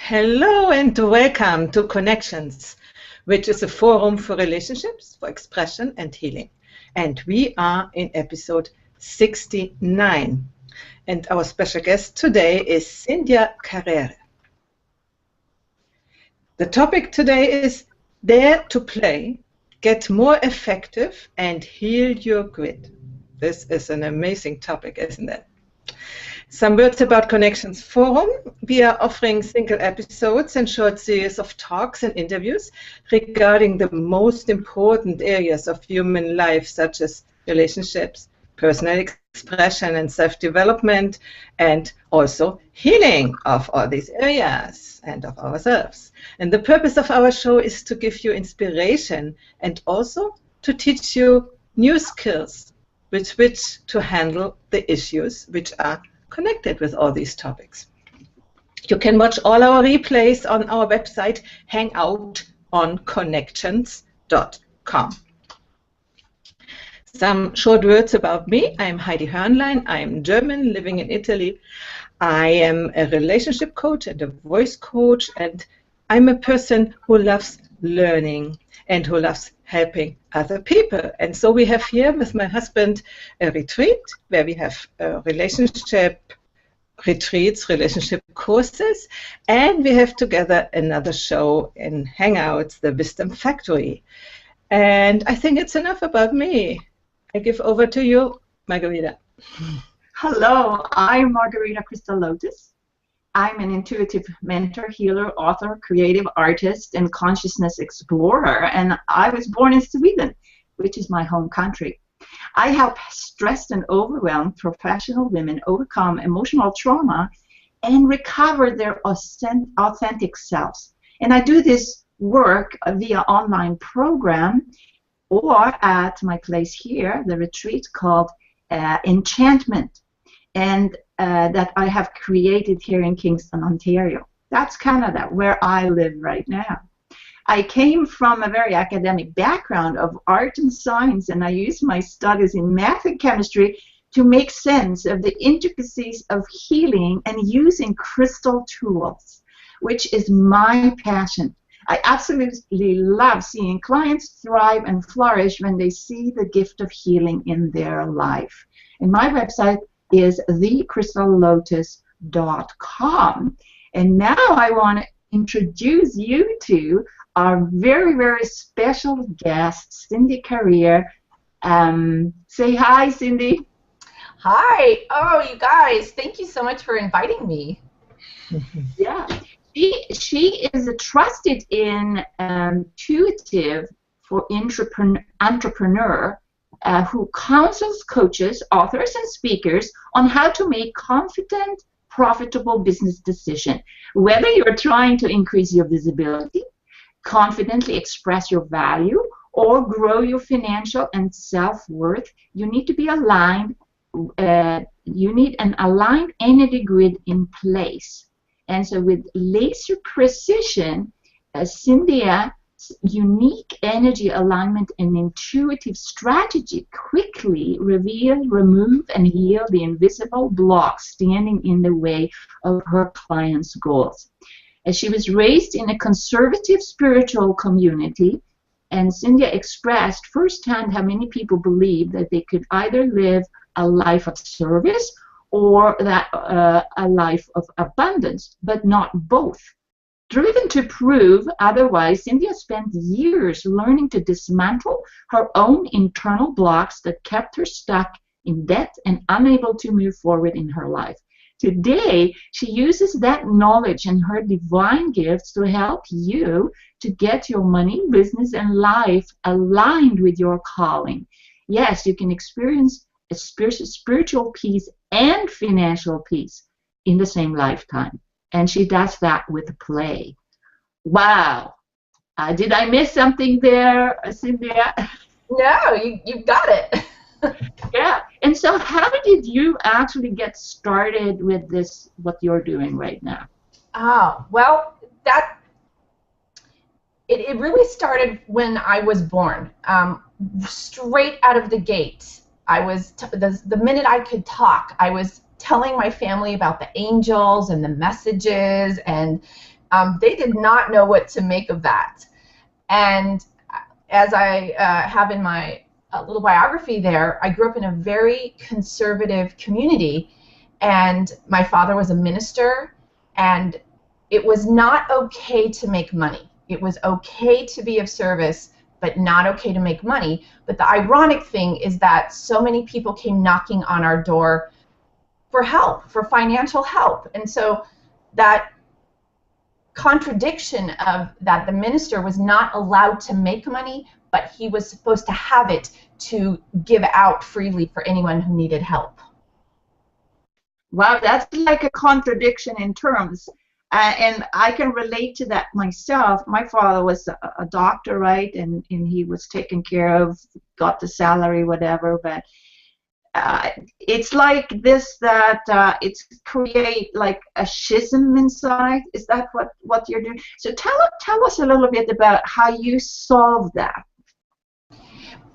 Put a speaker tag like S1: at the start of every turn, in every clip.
S1: Hello and welcome to Connections, which is a forum for relationships, for expression and healing. And we are in episode 69. And our special guest today is Cindia Carrere. The topic today is Dare to Play, Get More Effective and Heal Your Grid. This is an amazing topic, isn't it? Some words about Connections Forum. We are offering single episodes and short series of talks and interviews regarding the most important areas of human life, such as relationships, personal expression and self-development, and also healing of all these areas and of ourselves. And the purpose of our show is to give you inspiration and also to teach you new skills with which to handle the issues which are connected with all these topics. You can watch all our replays on our website, Hangout on Connections.com. Some short words about me. I'm Heidi Hornlein. I'm German, living in Italy. I am a relationship coach and a voice coach, and I'm a person who loves learning and who loves helping other people. And so we have here with my husband a retreat where we have relationship retreats, relationship courses, and we have together another show in Hangouts, the Wisdom Factory. And I think it's enough about me. I give over to you, Margherita.
S2: Hello, I'm Margherita Crystal Lotus. I'm an intuitive mentor, healer, author, creative artist, and consciousness explorer, and I was born in Sweden, which is my home country. I help stressed and overwhelmed professional women overcome emotional trauma and recover their authentic selves. And I do this work via online program or at my place here, the retreat called Enchantment, and that I have created here in Kingston, Ontario. That's Canada, where I live right now. I came from a very academic background of art and science, and I used my studies in math and chemistry to make sense of the intricacies of healing and using crystal tools, which is my passion. I absolutely love seeing clients thrive and flourish when they see the gift of healing in their life. And my website is thecrystallotus.com. And now I want to introduce you to our very, very special guest, Cindia Carrere. Say hi, Cindy.
S3: Hi. Oh, you guys, thank you so much for inviting me.
S2: Yeah. She is a trusted intuitive for entrepreneur who counsels coaches, authors, and speakers on how to make confident, profitable business decisions. Whether you're trying to increase your visibility, confidently express your value, or grow your financial and self-worth, you need to be aligned. You need an aligned energy grid in place. And so with laser precision, Cindia's unique energy alignment and intuitive strategy quickly reveal, remove, and heal the invisible blocks standing in the way of her clients' goals. As she was raised in a conservative spiritual community, and Cindia expressed firsthand how many people believe that they could either live a life of service or that a life of abundance, but not both. Driven to prove otherwise, Cindia spent years learning to dismantle her own internal blocks that kept her stuck in debt and unable to move forward in her life. Today, she uses that knowledge and her divine gifts to help you to get your money, business, and life aligned with your calling. Yes, you can experience a spiritual peace and financial peace in the same lifetime. And she does that with play. Wow. Did I miss something there, Cindia?
S3: No, you got it.
S2: Yeah. And so how did you actually get started with this, what you're doing right now?
S3: Oh, well, it really started when I was born. Straight out of the gate, I was the minute I could talk, I was telling my family about the angels and the messages and They did not know what to make of that. And as I have in my little biography there, I grew up in a very conservative community, and my father was a minister, and it was not okay to make money. It was okay to be of service, but not okay to make money. But the ironic thing is that so many people came knocking on our door for help, for financial help. And so that contradiction of that the minister was not allowed to make money, but he was supposed to have it to give out freely for anyone who needed help.
S2: Wow, that's like a contradiction in terms. And I can relate to that myself. My father was a doctor, right? And he was taken care of, got the salary, whatever. But it's like this, that it's create like a schism inside. Is that what you're doing? So tell us a little bit about how you solve that.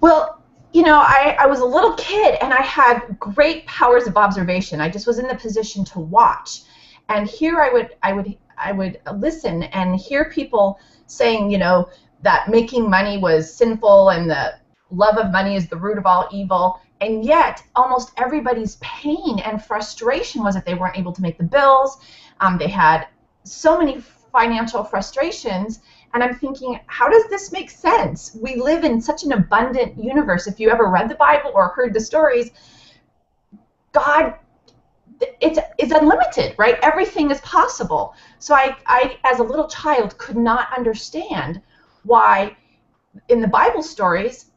S3: Well, you know, I was a little kid, and I had great powers of observation. I just was in the position to watch. And here I would listen and hear people saying, you know, that making money was sinful and the love of money is the root of all evil. And yet almost everybody's pain and frustration was that they weren't able to make the bills. They had so many financial frustrations. And I'm thinking, how does this make sense? We live in such an abundant universe. If you ever read the Bible or heard the stories, God, it's unlimited, right? Everything is possible. So I, as a little child, could not understand why in the Bible stories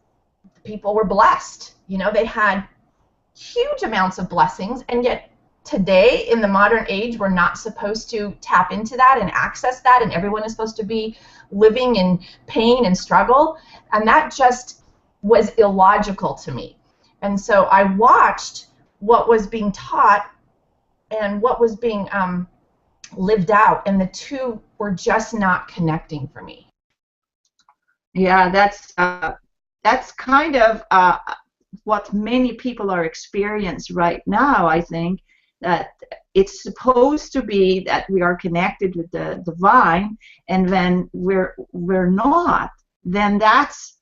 S3: people were blessed. You know, they had huge amounts of blessings, and yet today in the modern age we're not supposed to tap into that and access that, and everyone is supposed to be living in pain and struggle, and that just was illogical to me. And so I watched what was being taught and what was being lived out, and the two were just not connecting for me.
S2: Yeah, that's kind of what many people are experiencing right now. I think that it's supposed to be that we are connected with the divine, and when we're not, then that's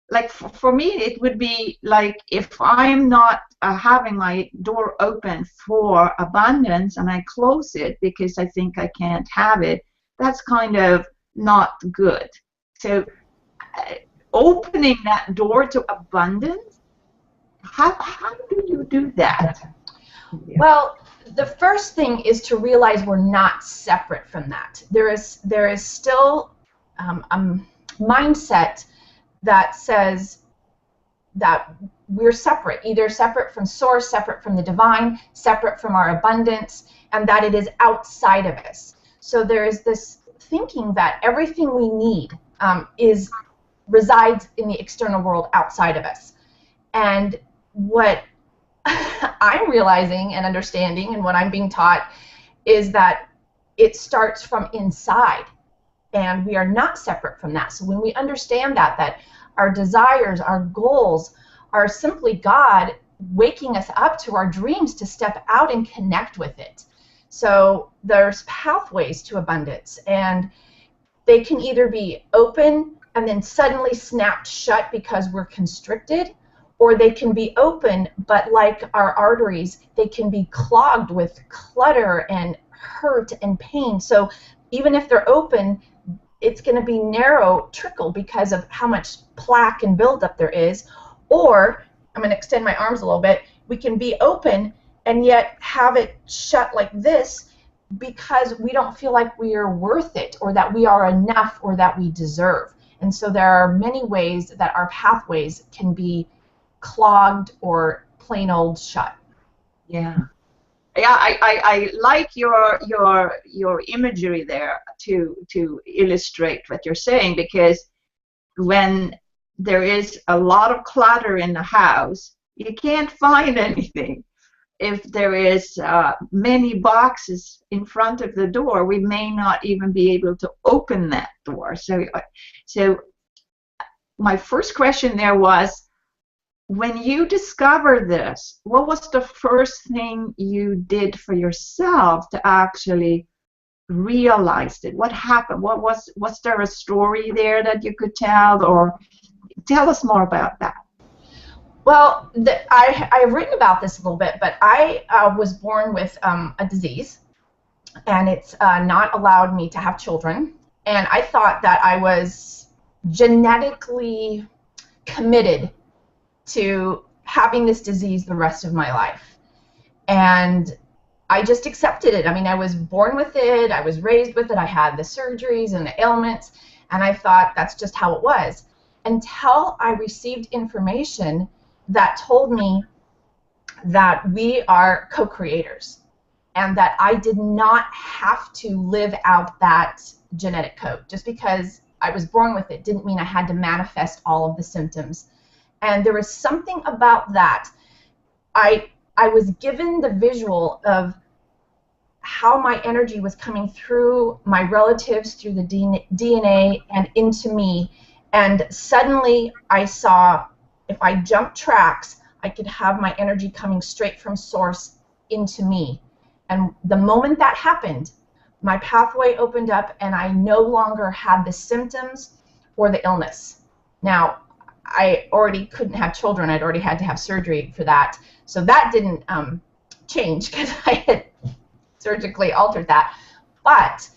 S2: like, for me, it would be like if I'm not having my door open for abundance and I close it because I think I can't have it, that's kind of not good. So opening that door to abundance, how do you do that?
S3: Well, the first thing is to realize we're not separate from that. There is still a mindset that says that we're separate, either separate from source, separate from the divine, separate from our abundance, and that it is outside of us. So there is this thinking that everything we need resides in the external world outside of us. And what I'm realizing and understanding, and what I'm being taught, is that it starts from inside, and we are not separate from that. So when we understand that our desires, our goals are simply God waking us up to our dreams to step out and connect with it. So there's pathways to abundance, and they can either be open and then suddenly snapped shut because we're constricted, or they can be open, but like our arteries, they can be clogged with clutter and hurt and pain. So even if they're open, it's going to be narrow trickle because of how much plaque and buildup there is. Or, I'm going to extend my arms a little bit, we can be open and yet have it shut like this because we don't feel like we are worth it, or that we are enough, or that we deserve. And so there are many ways that our pathways can be clogged or plain old shut.
S2: Yeah. Yeah, I like your imagery there to illustrate what you're saying, because when there is a lot of clutter in the house, you can't find anything. If there is many boxes in front of the door, we may not even be able to open that door. So my first question there was, when you discovered this, what was the first thing you did for yourself to actually realized it? What happened? Was there a story there that you could tell, or tell us more about that?
S3: Well, I've written about this a little bit, but I was born with a disease, and it's not allowed me to have children. And I thought that I was genetically committed to having this disease the rest of my life. And I just accepted it. I mean, I was born with it, I was raised with it, I had the surgeries and the ailments, and I thought that's just how it was. Until I received information that told me that we are co-creators and that I did not have to live out that genetic code. Just because I was born with it didn't mean I had to manifest all of the symptoms. And there was something about that. I was given the visual of how my energy was coming through my relatives, through the DNA, and into me. And suddenly I saw, if I jumped tracks, I could have my energy coming straight from source into me. And the moment that happened, my pathway opened up and I no longer had the symptoms or the illness. Now, I already couldn't have children. I'd already had to have surgery for that. So that didn't change because I had surgically altered that. But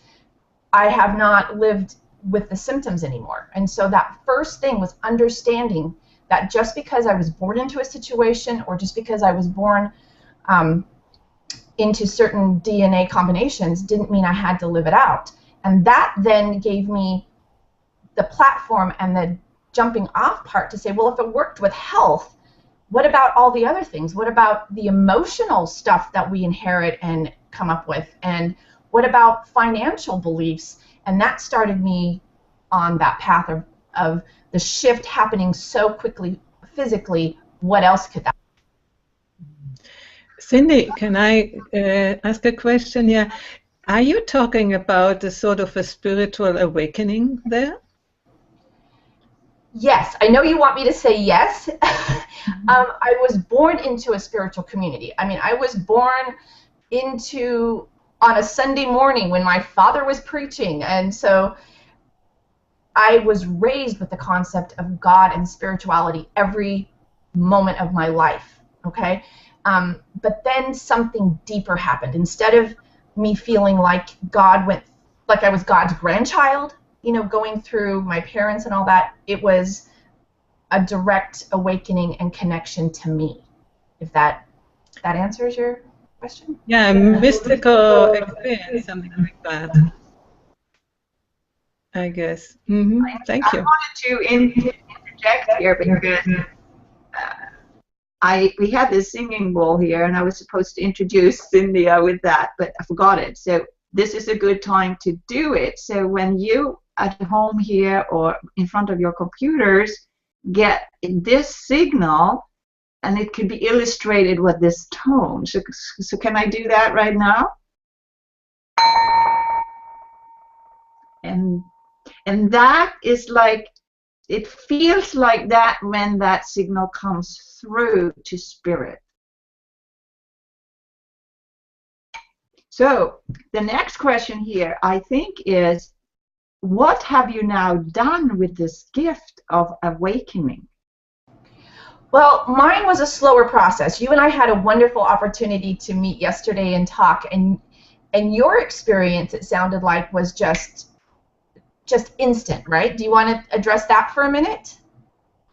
S3: I have not lived with the symptoms anymore. And so that first thing was understanding that just because I was born into a situation or just because I was born into certain DNA combinations didn't mean I had to live it out. And that then gave me the platform and the jumping off part to say, well, if it worked with health, what about all the other things? What about the emotional stuff that we inherit and come up with? And what about financial beliefs? And that started me on that path of the shift happening so quickly physically. What else could that be?
S1: Cindy, can I ask a question here? Are you talking about a sort of a spiritual awakening there?
S3: Yes, I know you want me to say yes. I was born into a spiritual community. I mean, I was born into on a Sunday morning when my father was preaching, and so I was raised with the concept of God and spirituality every moment of my life, okay? But then something deeper happened. Instead of me feeling like like I was God's grandchild, you know, going through my parents and all that, it was a direct awakening and connection to me. If that answers your question?
S1: Yeah, a mystical experience, something like that, I guess. Thank you.
S2: I wanted to interject here because we had this singing bowl here, and I was supposed to introduce Cindia with that, but I forgot it. So this is a good time to do it. So when you at home here or in front of your computers get this signal, and it could be illustrated with this tone. So can I do that right now? And that is like, it feels like that when that signal comes through to spirit. So the next question here, I think, is what have you now done with this gift of awakening?
S3: Well, mine was a slower process. You and I had a wonderful opportunity to meet yesterday and talk, and your experience, it sounded like, was just instant, right? Do you want to address that for a minute?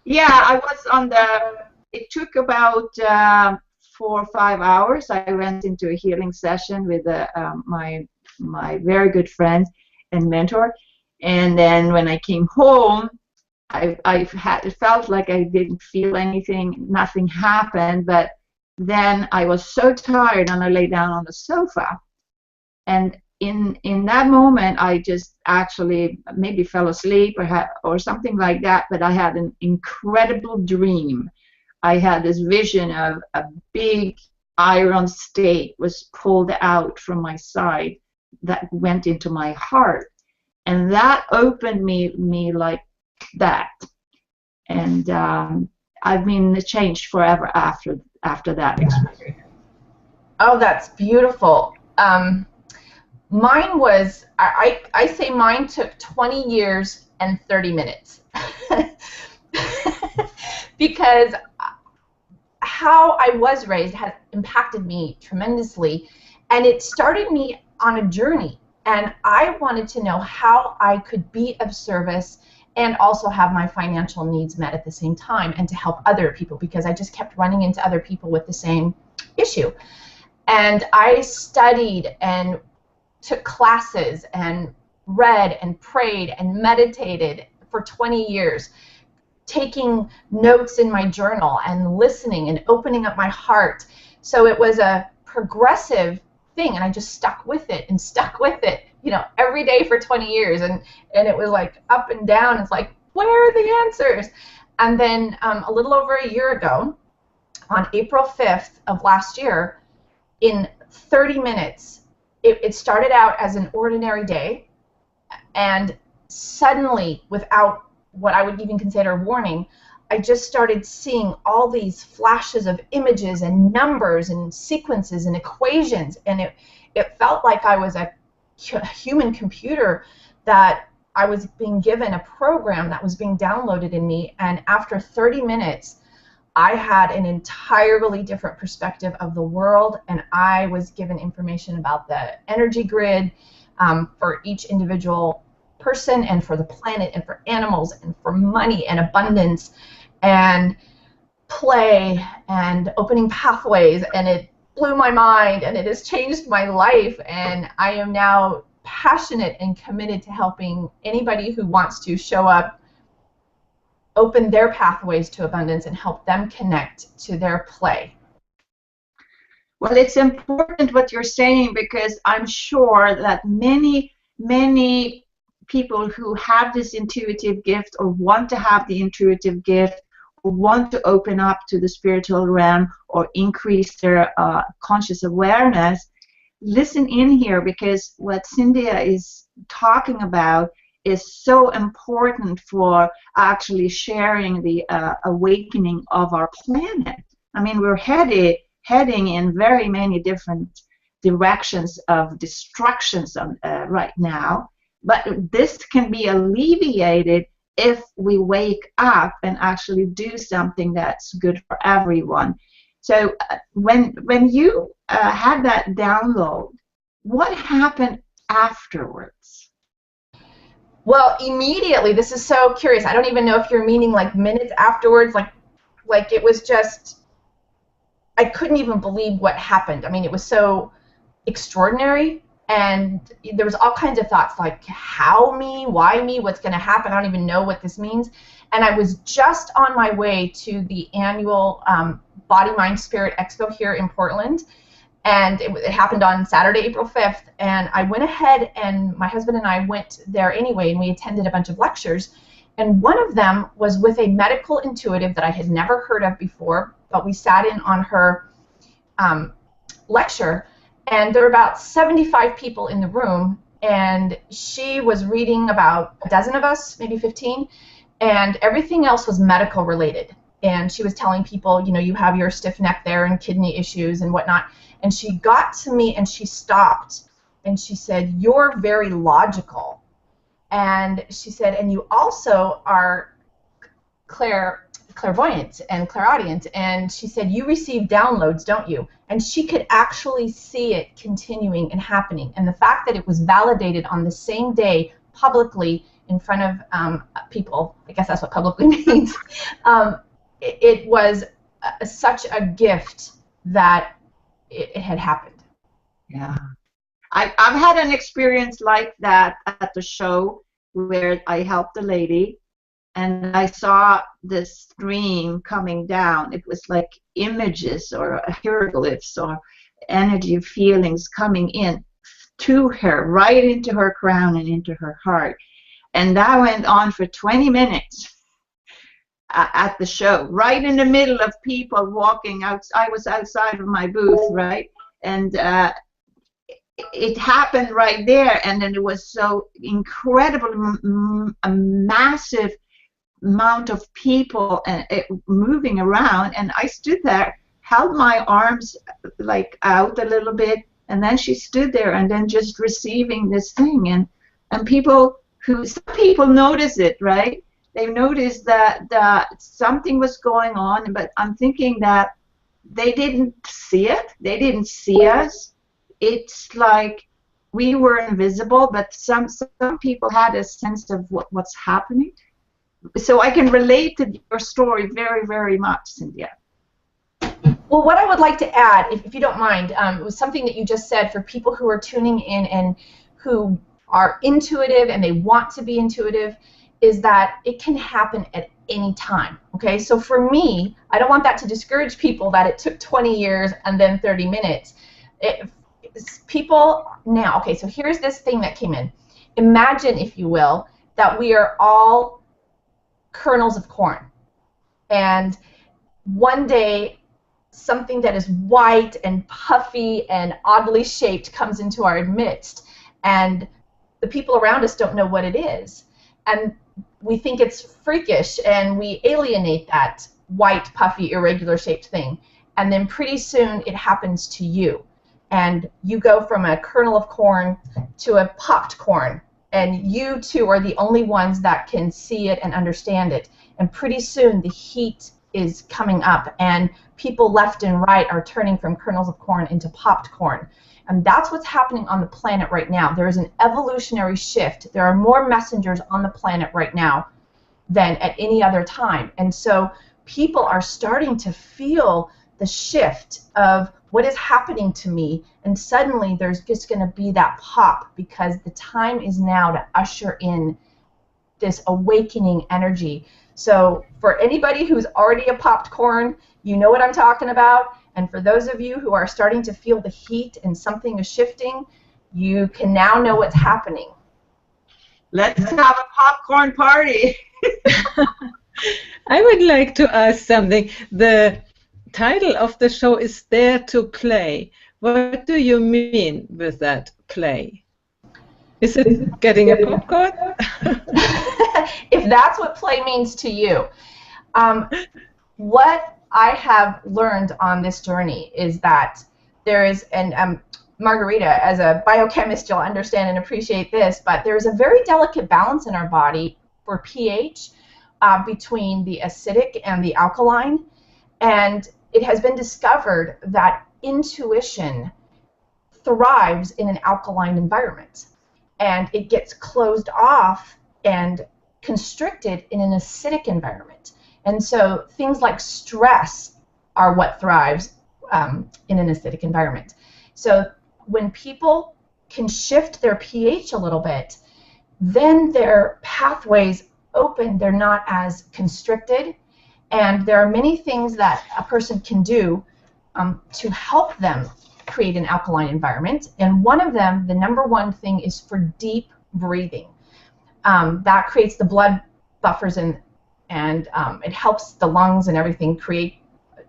S2: Yeah, I was on it took about 4 or 5 hours. I went into a healing session with my very good friend and mentor, and then when I came home, it felt like I didn't feel anything, nothing happened, but then I was so tired and I lay down on the sofa, and in that moment I just actually maybe fell asleep or something like that, but I had an incredible dream. I had this vision of a big iron stake was pulled out from my side that went into my heart, and that opened me like that, and I've been changed forever after that experience.
S3: Oh, that's beautiful. Mine was, I say mine took 20 years and 30 minutes. Because how I was raised has impacted me tremendously, and it started me on a journey, and I wanted to know how I could be of service and also have my financial needs met at the same time, and to help other people, because I just kept running into other people with the same issue. And I studied and took classes and read and prayed and meditated for 20 years, taking notes in my journal and listening and opening up my heart. So it was a progressive thing, and I just stuck with it and stuck with it, you know, every day for 20 years. And it was like up and down. It's like, where are the answers? And then a little over a year ago, on April 5th of last year, in 30 minutes, it started out as an ordinary day, and suddenly, without what I would even consider warning, I just started seeing all these flashes of images and numbers and sequences and equations, and it felt like I was a human computer, that I was being given a program that was being downloaded in me. And after 30 minutes, I had an entirely different perspective of the world, and I was given information about the energy grid for each individual person, and for the planet, and for animals, and for money and abundance and play and opening pathways. And it blew my mind, and it has changed my life, and I am now passionate and committed to helping anybody who wants to show up, open their pathways to abundance, and help them connect to their play.
S4: Well, it's important what you're saying, because I'm sure that many people who have this intuitive gift, or want to have the intuitive gift, or want to open up to the spiritual realm, or increase their conscious awareness, listen in here, because what Cindia is talking about is so important for actually sharing the awakening of our planet. I mean, we're heading in very many different directions of destructions right now, but this can be alleviated if we wake up and actually do something that's good for everyone. So when you had that download, what happened afterwards?
S3: Well, immediately, this is so curious. I don't even know if you're meaning like minutes afterwards, like it was just, I couldn't even believe what happened. I mean, it was so extraordinary, and there was all kinds of thoughts like, how me, why me, what's going to happen, I don't even know what this means. And I was just on my way to the annual Body, Mind, Spirit Expo here in Portland, and it happened on Saturday, April 5th, and I went ahead, and my husband and I went there anyway, and we attended a bunch of lectures, and one of them was with a medical intuitive that I had never heard of before, but we sat in on her lecture, and there were about 75 people in the room, and she was reading about a dozen of us, maybe 15, and everything else was medical related. And she was telling people, you know, you have your stiff neck there and kidney issues and whatnot. And she got to me and she stopped and she said, "You're very logical." And she said, "And you also are clairvoyant and clairaudient." And she said, "You receive downloads, don't you?" And she could actually see it continuing and happening. And the fact that it was validated on the same day publicly in front of people, I guess that's what publicly means, it was such a gift that it had happened.
S4: Yeah. I've had an experience like that at the show where I helped a lady and I saw this stream coming down. It was like images or hieroglyphs or energy feelings coming in to her, right into her crown and into her heart. And that went on for 20 minutes. At the show, right in the middle of people walking out. I was outside of my booth, right? And it happened right there, and then it was so incredible, a massive amount of people and moving around, and I stood there, held my arms like out a little bit, And then she stood there and then just receiving this thing. And some people notice it, right? They noticed that something was going on, but I'm thinking that they didn't see it. They didn't see us. It's like we were invisible, but some people had a sense of what's happening. So I can relate to your story very, very much, Cindia.
S3: Well, what I would like to add, if you don't mind, was something that you just said for people who are tuning in and who are intuitive and they want to be intuitive, is that it can happen at any time. Okay, so for me, I don't want that to discourage people that it took 20 years and then 30 minutes. People now, okay, so here's this thing that came in. Imagine, if you will, that we are all kernels of corn, and one day something that is white and puffy and oddly shaped comes into our midst, and the people around us don't know what it is, and we think it's freakish, and we alienate that white, puffy, irregular shaped thing, and then pretty soon it happens to you, and you go from a kernel of corn to a popped corn, and you two are the only ones that can see it and understand it, and pretty soon the heat is coming up, and people left and right are turning from kernels of corn into popped corn. And that's what's happening on the planet right now. There is an evolutionary shift. There are more messengers on the planet right now than at any other time. And so people are starting to feel the shift of what is happening to me, and suddenly there's just going to be that pop, because the time is now to usher in this awakening energy. So for anybody who's already a popped corn, you know what I'm talking about. And for those of you who are starting to feel the heat and something is shifting, you can now know what's happening.
S4: Let's have a popcorn party.
S1: I would like to ask something. The title of the show is Dare to Play. What do you mean with that, play? Is it getting a popcorn?
S3: If that's what play means to you. What I have learned on this journey is that there is, and Margherita, as a biochemist, you'll understand and appreciate this, but there is a very delicate balance in our body for pH between the acidic and the alkaline, and it has been discovered that intuition thrives in an alkaline environment, and it gets closed off and constricted in an acidic environment. And so things like stress are what thrives in an acidic environment. So when people can shift their pH a little bit, then their pathways open, they're not as constricted, and there are many things that a person can do to help them create an alkaline environment, and one of them, the number one thing, is for deep breathing. That creates the blood buffers, and it helps the lungs and everything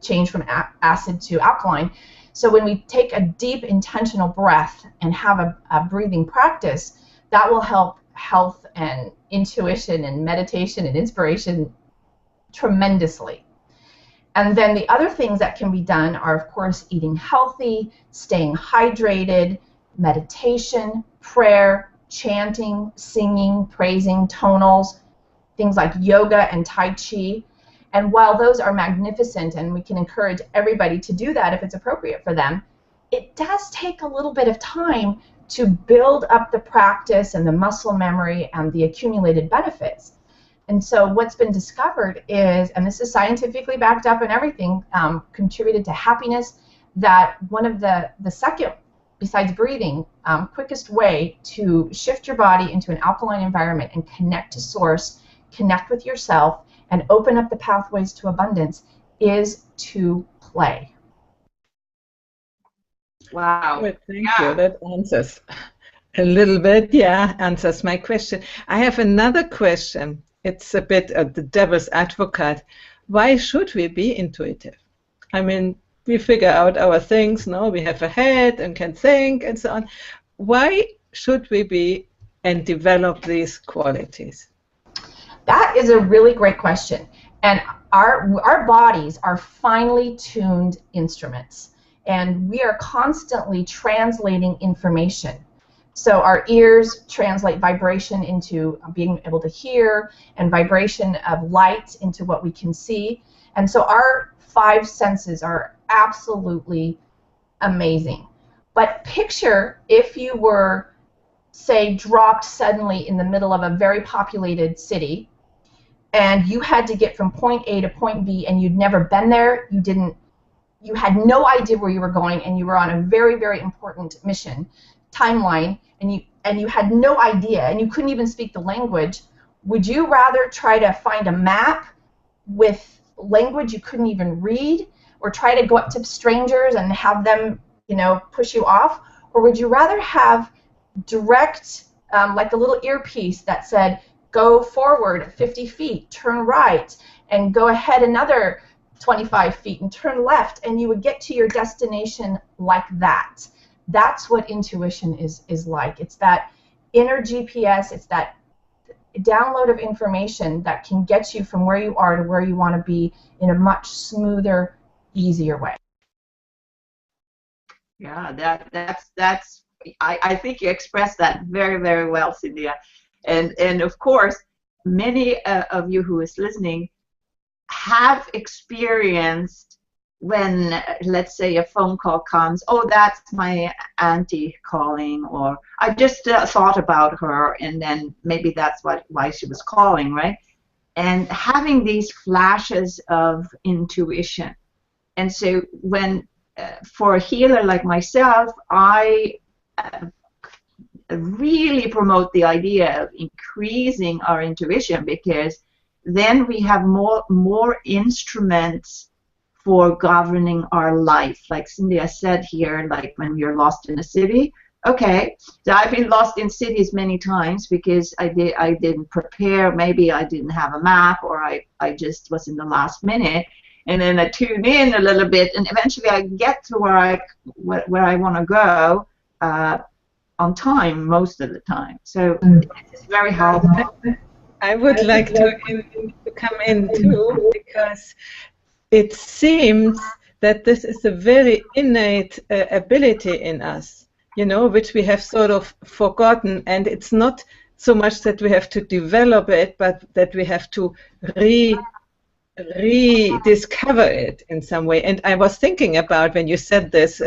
S3: change from acid to alkaline. So when we take a deep intentional breath and have a breathing practice, that will help health and intuition and meditation and inspiration tremendously. And then the other things that can be done are, of course, eating healthy, staying hydrated, meditation, prayer, chanting, singing, praising, tonals, things like yoga and Tai Chi. And while those are magnificent, and we can encourage everybody to do that if it's appropriate for them, it does take a little bit of time to build up the practice and the muscle memory and the accumulated benefits. And so what's been discovered is, and this is scientifically backed up and everything, contributed to happiness, that one of the second, besides breathing, quickest way to shift your body into an alkaline environment and connect to source, connect with yourself, and open up the pathways to abundance is to play.
S4: Wow.
S1: Well, thank you. That answers a little bit, answers my question. I have another question. It's a bit the devil's advocate. Why should we be intuitive? I mean, we figure out our things, no? We have a head and can think and so on. Why should we be and develop these qualities?
S3: That is a really great question. And our bodies are finely tuned instruments. and we are constantly translating information. So our ears translate vibration into being able to hear, and vibration of light into what we can see. And so our 5 senses are absolutely amazing. But picture if you were, say, dropped suddenly in the middle of a very populated city, and you had to get from point A to point B, and you'd never been there, you had no idea where you were going, and you were on a very, very important mission timeline, and you had no idea, and you couldn't even speak the language. Would you rather try to find a map with language you couldn't even read, or try to go up to strangers and have them, push you off? Or would you rather have direct, like a little earpiece that said, go forward 50 feet, turn right, and go ahead another 25 feet and turn left, and you would get to your destination like that? That's what intuition is like. It's that inner GPS, it's that download of information that can get you from where you are to where you want to be in a much smoother, easier way.
S4: Yeah, that's I think you expressed that very, very well, Cindia. And of course, many of you who is listening have experienced when, let's say, a phone call comes, oh, that's my auntie calling, or I just thought about her, and then maybe that's why she was calling, right? And having these flashes of intuition. And so when, for a healer like myself, I really promote the idea of increasing our intuition, because then we have more instruments for governing our life. Like Cindia said here, like when you're lost in a city. Okay, so I've been lost in cities many times because I didn't prepare. Maybe I didn't have a map, or I just was in the last minute, and then I tune in a little bit, and eventually I get to where I want to go on time most of the time. So it's very helpful.
S1: I would like to come in too, because it seems that this is a very innate ability in us, which we have sort of forgotten, and it's not so much that we have to develop it, but that we have to rediscover it in some way. And I was thinking about, when you said this,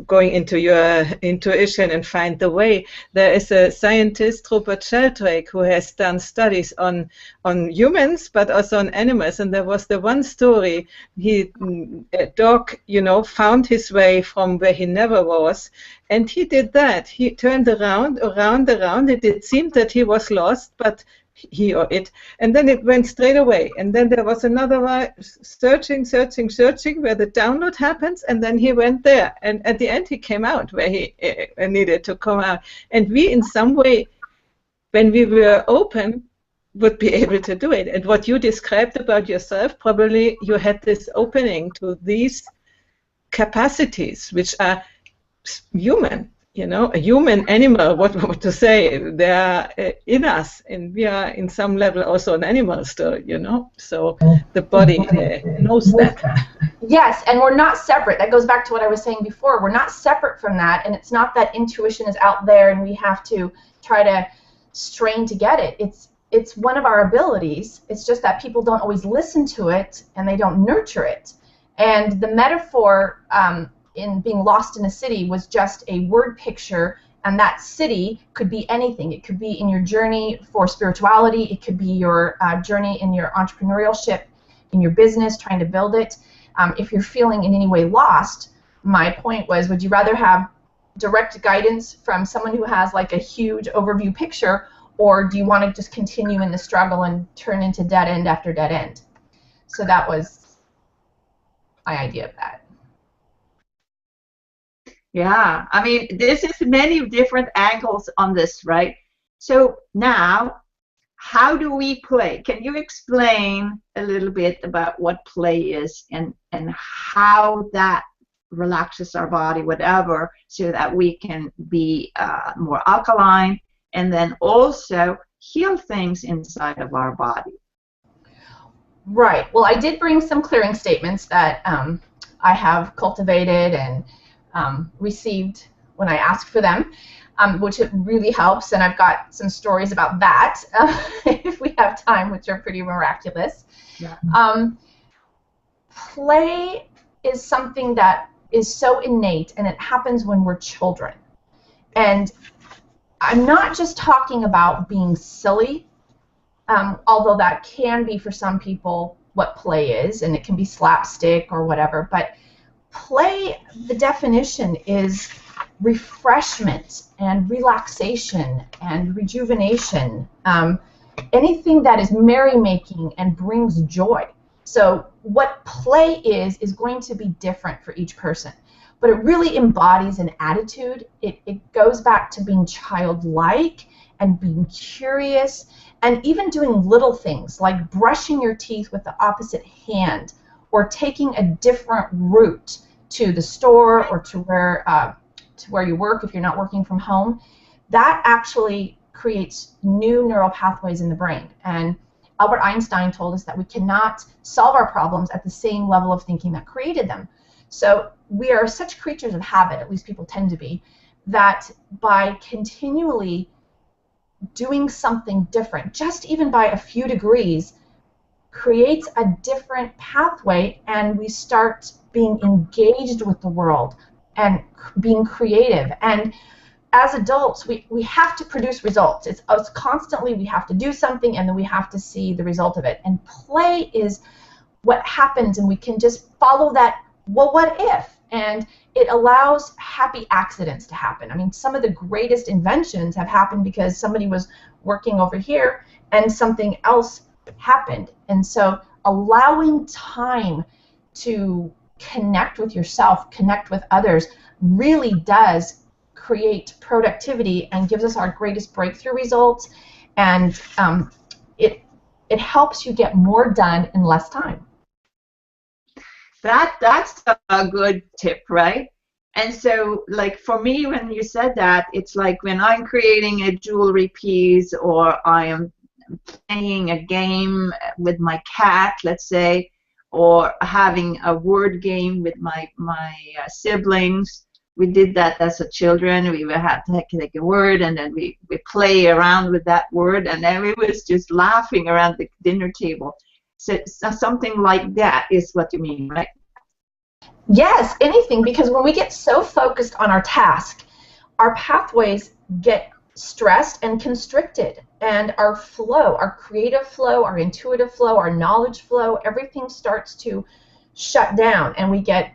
S1: going into your intuition and find the way, there is a scientist, Robert Sheldrake, who has done studies on humans but also on animals, and there was the one story, a dog found his way from where he never was, and he did that. He turned around, it seemed that he was lost, but he or it, and then it went straight away, and then there was another one searching where the download happens, and then he went there, and at the end he came out where he needed to come out. And we, in some way, when we were open, would be able to do it. And what you described about yourself, probably you had this opening to these capacities, which are human. A human animal, what to say, they are in us, and we are in some level also an animal still, so the body knows that.
S3: Yes, and we're not separate. That goes back to what I was saying before. We're not separate from that, and it's not that intuition is out there and we have to try to strain to get it. It's one of our abilities. It's just that people don't always listen to it, and they don't nurture it. And the metaphor in being lost in a city was just a word picture, and that city could be anything. It could be in your journey for spirituality, it could be your journey in your entrepreneurship, in your business, trying to build it. If you're feeling in any way lost, my point was, would you rather have direct guidance from someone who has like a huge overview picture, or do you want to just continue in the struggle and turn into dead end after dead end? So that was my idea of that.
S4: Yeah, I mean, this is many different angles on this, right? So now, how do we play? Can you explain a little bit about what play is, and how that relaxes our body, whatever, so that we can be more alkaline, and then also heal things inside of our body?
S3: Right. Well, I did bring some clearing statements that I have cultivated and received when I ask for them, which it really helps. And I've got some stories about that if we have time, which are pretty miraculous.
S2: Yeah.
S3: Play is something that is so innate, and it happens when we're children. And I'm not just talking about being silly, although that can be for some people what play is, and it can be slapstick or whatever. But play, the definition is refreshment and relaxation and rejuvenation, anything that is merrymaking and brings joy. So what play is going to be different for each person, but it really embodies an attitude. It goes back to being childlike and being curious, and even doing little things like brushing your teeth with the opposite hand, or taking a different route to the store or to where you work if you're not working from home. That actually creates new neural pathways in the brain. And Albert Einstein told us that we cannot solve our problems at the same level of thinking that created them. So we are such creatures of habit, at least people tend to be, that by continually doing something different, just even by a few degrees, creates a different pathway, and we start being engaged with the world and being creative. And as adults, we have to produce results. It's constantly, we have to do something, and then we have to see the result of it. And play is what happens, and we can just follow that, well, what if? And it allows happy accidents to happen. I mean, some of the greatest inventions have happened because somebody was working over here and something else happened. And so allowing time to connect with yourself, connect with others, really does create productivity and gives us our greatest breakthrough results. And it helps you get more done in less time.
S4: That's a good tip, right? And so, like, for me, when you said that, it's like when I'm creating a jewelry piece, or I am playing a game with my cat, let's say, or having a word game with my siblings. We did that as a children. We had to take a word, and then we play around with that word, and then we was just laughing around the dinner table. So something like that is what you mean, right?
S3: Yes, anything, because when we get so focused on our task, our pathways get stressed and constricted, and our flow, our creative flow, our intuitive flow, our knowledge flow, everything starts to shut down, and we get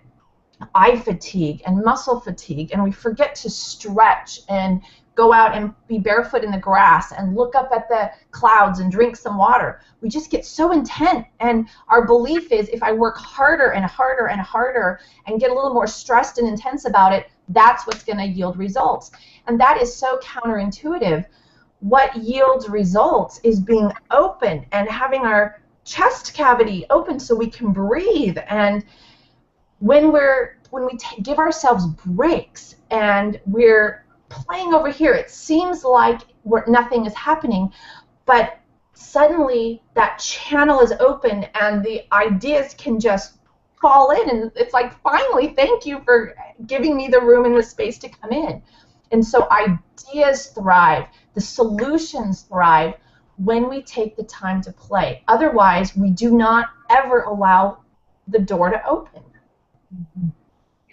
S3: eye fatigue and muscle fatigue, and we forget to stretch and go out and be barefoot in the grass and look up at the clouds and drink some water. We just get so intent, and our belief is if I work harder and harder and harder and get a little more stressed and intense about it, that's what's going to yield results. And that is so counterintuitive. What yields results is being open and having our chest cavity open so we can breathe. And when we give ourselves breaks and we're playing over here, it seems like nothing is happening, but suddenly that channel is open and the ideas can just fall in, and it's like, finally, thank you for giving me the room and the space to come in. And so ideas thrive, the solutions thrive when we take the time to play. Otherwise, we do not ever allow the door to open.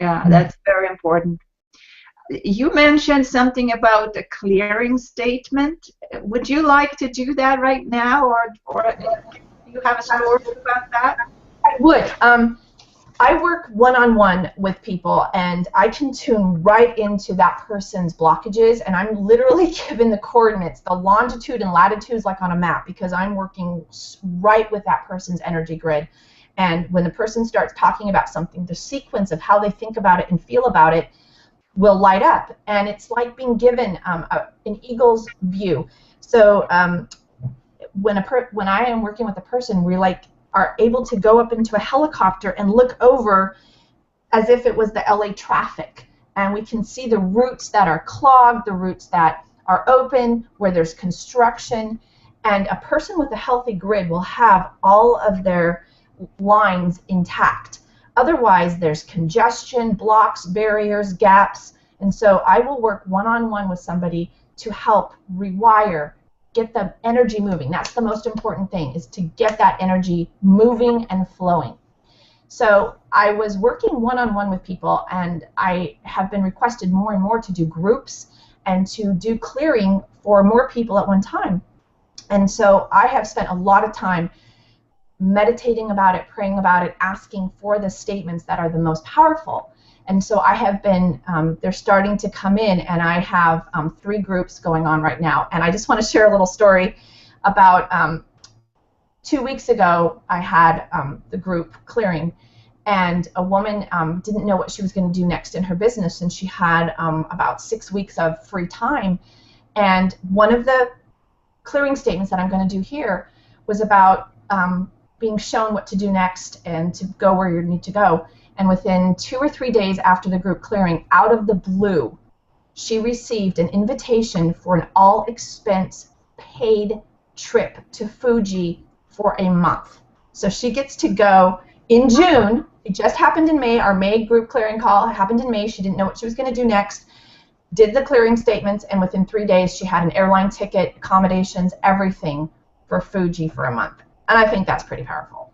S4: Yeah, that's very important. You mentioned something about a clearing statement. Would you like to do that right now, or do you have a story about that?
S3: I would. I work one-on-one with people, and I can tune right into that person's blockages, and I'm literally given the coordinates, the longitude and latitudes like on a map, because I'm working right with that person's energy grid. And when the person starts talking about something, the sequence of how they think about it and feel about it will light up, and it's like being given an eagle's view. So when I am working with a person, we are able to go up into a helicopter and look over as if it was the LA traffic, and we can see the routes that are clogged, the routes that are open, where there's construction, and a person with a healthy grid will have all of their lines intact. Otherwise, there's congestion, blocks, barriers, gaps, and so I will work one-on-one with somebody to help rewire, get the energy moving. That's the most important thing, is to get that energy moving and flowing. So I was working one-on-one with people, and I have been requested more and more to do groups and to do clearing for more people at one time. And so I have spent a lot of time meditating about it, praying about it, asking for the statements that are the most powerful. And so I have been, they're starting to come in, and I have 3 groups going on right now. And I just want to share a little story about 2 weeks ago, I had the group clearing, and a woman didn't know what she was going to do next in her business, and she had about 6 weeks of free time. And one of the clearing statements that I'm going to do here was about being shown what to do next and to go where you need to go. And within 2 or 3 days after the group clearing, out of the blue, she received an invitation for an all-expense paid trip to Fuji for a month. So she gets to go in June. It just happened in May. Our May group clearing call happened in May. She didn't know what she was going to do next, did the clearing statements, and within 3 days she had an airline ticket, accommodations, everything for Fuji for a month. And I think that's pretty powerful.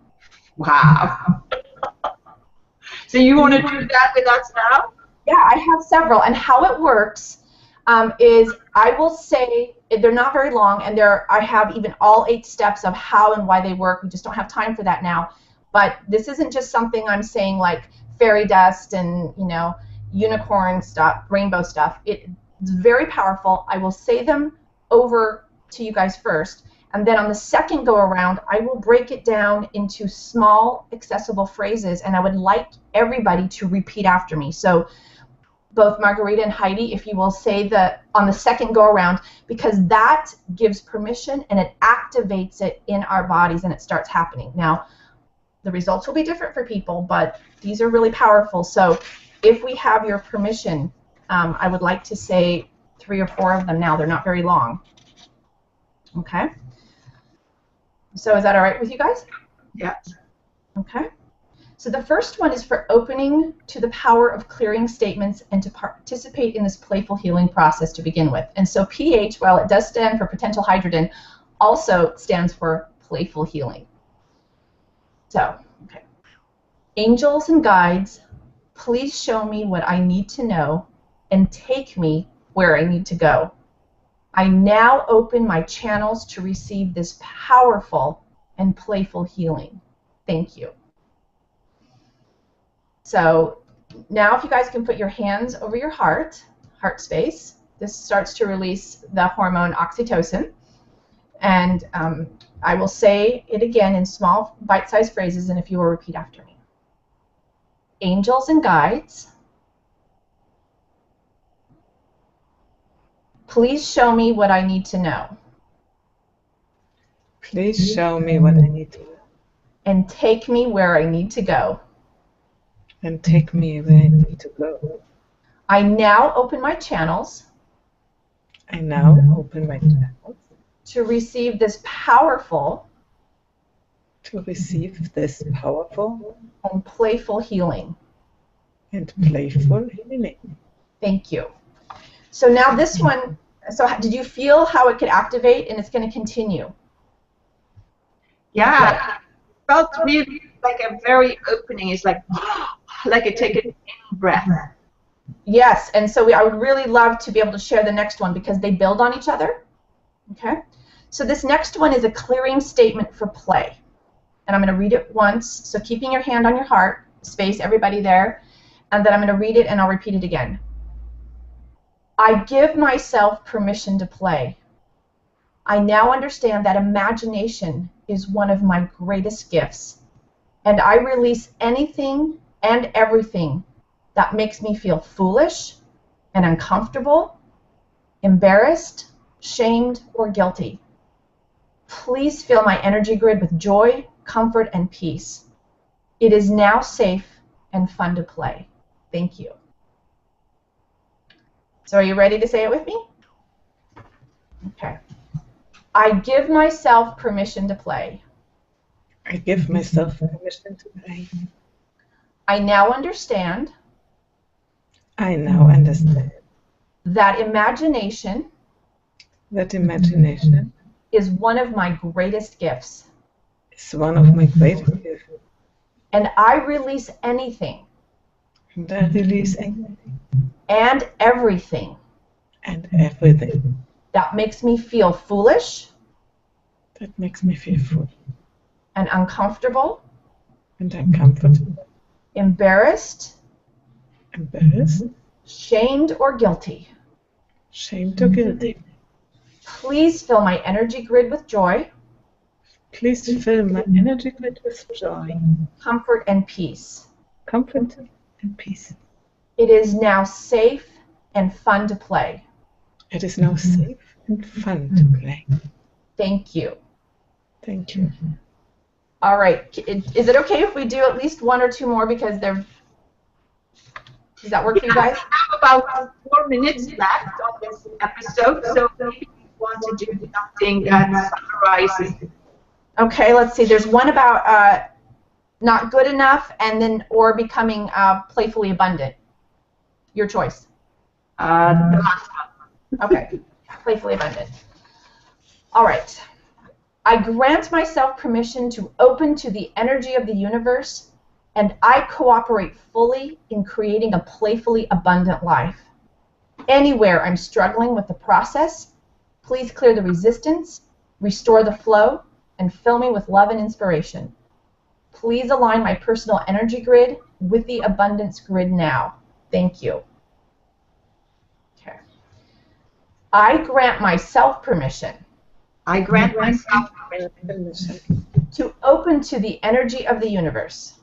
S4: Wow. So you want to do that with us now?
S3: Yeah, I have several. And how it works is I will say, they're not very long, and I have even all 8 steps of how and why they work. We just don't have time for that now. But this isn't just something I'm saying like fairy dust and, you know, unicorn stuff, rainbow stuff. It's very powerful. I will say them over to you guys first. And then on the second go around, I will break it down into small, accessible phrases, and I would like everybody to repeat after me. So both Margherita and Heidi, if you will say on the second go around, because that gives permission and it activates it in our bodies and it starts happening. Now, the results will be different for people, but these are really powerful. So if we have your permission, I would like to say 3 or 4 of them now. They're not very long. Okay? So is that all right with you guys?
S4: Yes.
S3: Okay. So the first one is for opening to the power of clearing statements and to participate in this playful healing process to begin with. And so PH, while it does stand for potential hydrogen, also stands for playful healing. So, okay. Angels and guides, please show me what I need to know and take me where I need to go. I now open my channels to receive this powerful and playful healing. Thank you. So now if you guys can put your hands over your heart space, this starts to release the hormone oxytocin. And I will say it again in small bite-sized phrases, and if you will repeat after me. Angels and guides, please show me what I need to know.
S1: Please show me what I need to know.
S3: And take me where I need to go.
S1: And take me where I need to go.
S3: I now open my channels.
S1: I now open my channels.
S3: To receive this powerful.
S1: To receive this powerful.
S3: And playful healing.
S1: And playful healing.
S3: Thank you. So now this one, so did you feel how it could activate, and it's going to continue?
S4: Yeah, it felt really like a very opening. It's like a take a deep breath.
S3: Yes, and so I would really love to be able to share the next one because they build on each other. Okay, so this next one is a clearing statement for play, and I'm going to read it once. So keeping your hand on your heart space, everybody there, and then I'm going to read it and I'll repeat it again. I give myself permission to play. I now understand that imagination is one of my greatest gifts, and I release anything and everything that makes me feel foolish and uncomfortable, embarrassed, shamed, or guilty. Please fill my energy grid with joy, comfort, and peace. It is now safe and fun to play. Thank you. So are you ready to say it with me? Okay. I give myself permission to play.
S1: I give myself permission to play.
S3: I now understand
S1: I now understand
S3: that imagination
S1: that imagination
S3: is one of my greatest gifts.
S1: is one of my greatest gifts.
S3: And I release anything
S1: And I release anything
S3: and everything
S1: and everything
S3: that makes me feel foolish
S1: that makes me feel full
S3: and uncomfortable,
S1: and uncomfortable,
S3: embarrassed,
S1: embarrassed,
S3: shamed, or guilty.
S1: shamed or guilty.
S3: Please fill my energy grid with joy,
S1: Please fill my energy grid with joy,
S3: comfort, and peace.
S1: comfort, and peace.
S3: It is now safe and fun to play.
S1: It is now safe and fun to play.
S3: Thank you.
S1: Thank you.
S3: All right. Is it okay if we do at least one or two more because they're... Does that work for you guys?
S4: We have about 4 minutes left on this episode, so if you want to do something that summarizes.
S3: Okay, let's see. There's one about not good enough and then or becoming playfully abundant. Your choice.
S4: The last one.
S3: Okay, playfully abundant. All right. I grant myself permission to open to the energy of the universe, and I cooperate fully in creating a playfully abundant life. Anywhere I'm struggling with the process, please clear the resistance, restore the flow, and fill me with love and inspiration. Please align my personal energy grid with the abundance grid now. Thank you. Okay. I grant myself permission
S4: I grant myself
S1: Permission
S3: to open to the energy of the universe,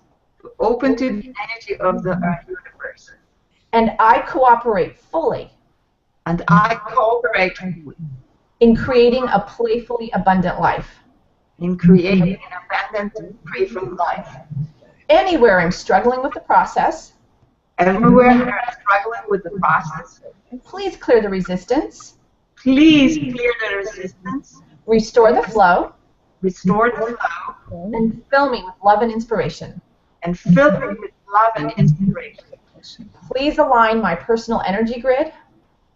S4: open to the energy of the universe,
S3: and I cooperate fully
S4: and I cooperate
S3: in creating a playfully abundant life.
S4: in creating an abundant, playful life.
S3: Anywhere I'm struggling with the process,
S4: Everywhere I'm struggling with the process,
S3: please clear the resistance,
S4: please clear the resistance,
S3: restore the flow,
S4: restore the flow,
S3: and fill me with love and inspiration.
S4: and fill me with love and inspiration.
S3: Please align my personal energy grid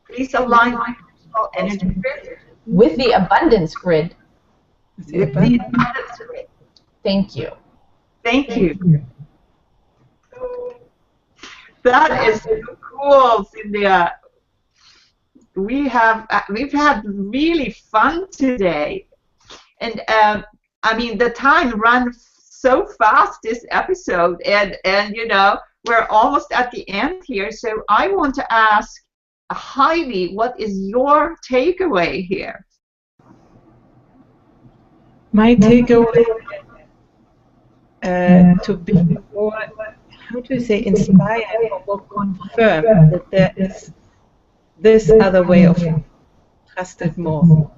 S4: Please align my personal energy grid
S3: with the abundance grid.
S4: with the abundance grid.
S3: Thank you.
S4: Thank you. That is so cool, Cindia. We've had really fun today, and I mean the time ran so fast this episode, and you know we're almost at the end here. So I want to ask Heidi, what is your takeaway here?
S1: My takeaway to be more, how do you say, inspired or more confirmed that there is this other way of trust it more.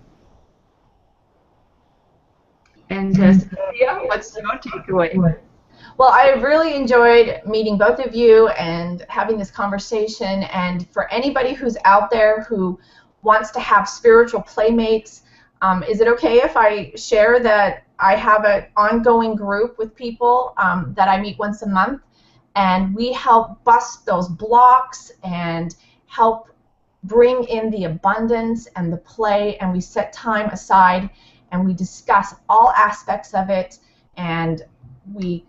S4: And Cindia, what's your takeaway?
S3: Well, I really enjoyed meeting both of you and having this conversation. And for anybody who's out there who wants to have spiritual playmates, is it okay if I share that I have an ongoing group with people that I meet once a month, and we help bust those blocks and help bring in the abundance and the play, and we set time aside and we discuss all aspects of it, and we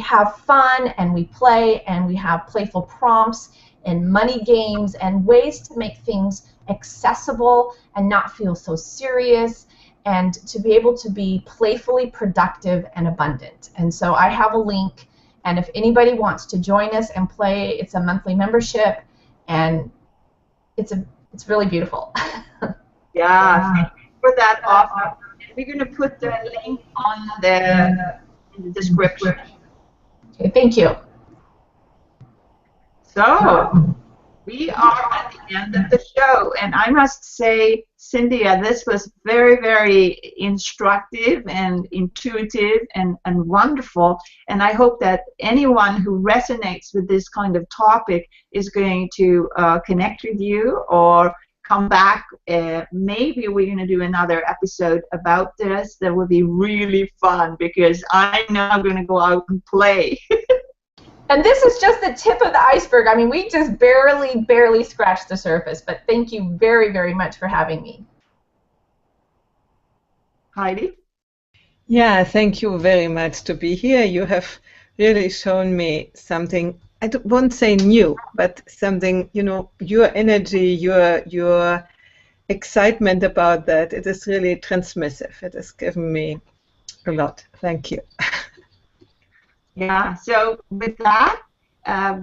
S3: have fun and we play and we have playful prompts and money games and ways to make things accessible and not feel so serious, and to be able to be playfully productive and abundant. And so I have a link, and if anybody wants to join us and play, it's a monthly membership, and it's really beautiful.
S4: Yeah, thank you for that offer. We're going to put the link on in the description.
S3: Okay, thank you.
S4: So, we are at the end of the show, and I must say, Cindia, this was very, very instructive and intuitive and wonderful, and I hope that anyone who resonates with this kind of topic is going to connect with you or come back. Maybe we're going to do another episode about this. That would be really fun, because I know I'm going to go out and play.
S3: And this is just the tip of the iceberg. I mean, we just barely scratched the surface, but thank you very, very much for having me.
S4: Heidi?
S1: Yeah, thank you very much to be here. You have really shown me something, I won't say new, but something, you know, your energy, your excitement about that, it is really transmissive. It has given me a lot. Thank you.
S4: Yeah, so with that,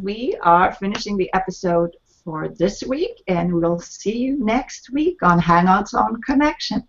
S4: we are finishing the episode for this week, and we'll see you next week on Hangouts on Connection.